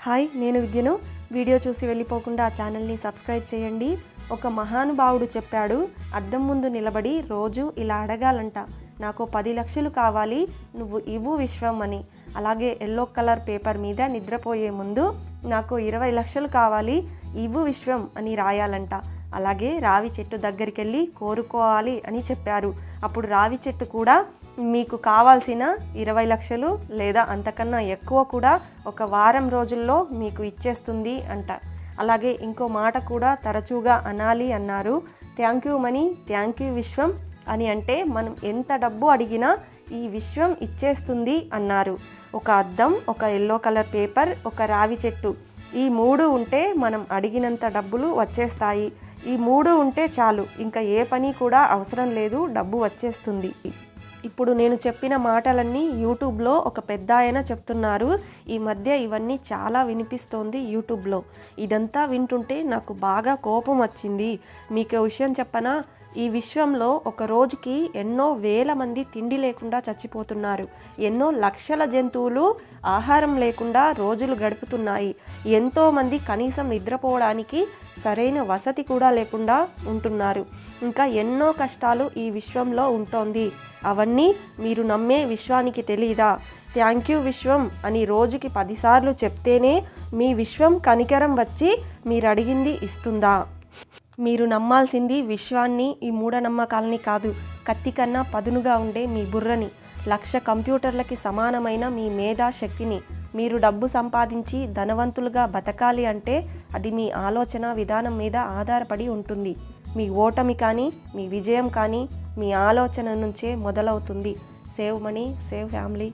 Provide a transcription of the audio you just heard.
Hi, నేను విద్యను. Video చూసి వెళ్ళిపోకుండా ఆ ఛానల్ని సబ్స్క్రైబ్ చేయండి. ఒక మహానుభావుడు చెప్పాడు, అద్దం ముందు నిలబడి రోజు ఇలా అడగాలంట, నాకు 10 లక్షలు కావాలి, నువ్వు ఇవ్వు విశ్వం అని. అలాగే ఎల్లో కలర్ పేపర్ మీద నిద్రపోయే ముందు నాకు 20 లక్షలు కావాలి, ఇవ్వు విశ్వం అని రాయాలంట. అలాగే రావి చెట్టు దగ్గరికి వెళ్ళి కోరుకోవాలి అని చెప్పారు. అప్పుడు రావి చెట్టు కూడా మీకు కావాల్సిన 20 లక్షలు లేదా అంతకన్నా ఎక్కువ కూడా ఒక వారం రోజుల్లో మీకు ఇచ్చేస్తుంది అంట. అలాగే ఇంకో మాట కూడా తరచుగా అనాలి అన్నారు, thank you money, thank you విశ్వం అని. అంటే మనం ఎంత డబ్బు అడిగినా ఈ విశ్వం ఇచ్చేస్తుంది అన్నారు. ఒక అద్దం, ఒక ఎల్లో కలర్ పేపర్, ఒక రావి చెట్టు, ఈ 3 ఉంటే మనం అడిగినంత డబ్బులు వచ్చేస్తాయి. ఈ 3 ఉంటే చాలు, ఇంకా ఏ పని కూడా అవసరం లేదు, డబ్బు వచ్చేస్తుంది. ఇప్పుడు నేను చెప్పిన మాటలన్నీ యూట్యూబ్లో ఒక పెద్ద ఆయన చెప్తున్నారు. ఈ మధ్య ఇవన్నీ చాలా వినిపిస్తోంది యూట్యూబ్లో. ఇదంతా వింటుంటే నాకు బాగా కోపం వచ్చింది. మీకు విషయం చెప్పనా, ఈ విశ్వంలో ఒక రోజుకి ఎన్నో వేల మంది తిండి లేకుండా చచ్చిపోతున్నారు. ఎన్నో లక్షల జంతువులు ఆహారం లేకుండా రోజులు గడుపుతున్నాయి. ఎంతోమంది కనీసం నిద్రపోవడానికి సరైన వసతి కూడా లేకుండా ఉంటున్నారు. ఇంకా ఎన్నో కష్టాలు ఈ విశ్వంలో ఉంటోంది. అవన్నీ మీరు నమ్మే విశ్వానికి తెలీదా? థ్యాంక్ యూ విశ్వం అని రోజుకి 10 సార్లు చెప్తేనే మీ విశ్వం కనికరం వచ్చి మీరు అడిగింది ఇస్తుందా? మీరు నమ్మాల్సింది విశ్వాన్ని, ఈ మూఢనమ్మకాలని కాదు. కత్తి కన్నా పదునుగా ఉండే మీ బుర్రని, 1,00,000 కంప్యూటర్లకి సమానమైన మీ మేధా శక్తిని. మీరు డబ్బు సంపాదించి ధనవంతులుగా బతకాలి అంటే అది మీ ఆలోచన విధానం మీద ఆధారపడి ఉంటుంది. మీ ఓటమి కానీ మీ విజయం కానీ మీ ఆలోచన నుంచే మొదలవుతుంది. Save money, save family.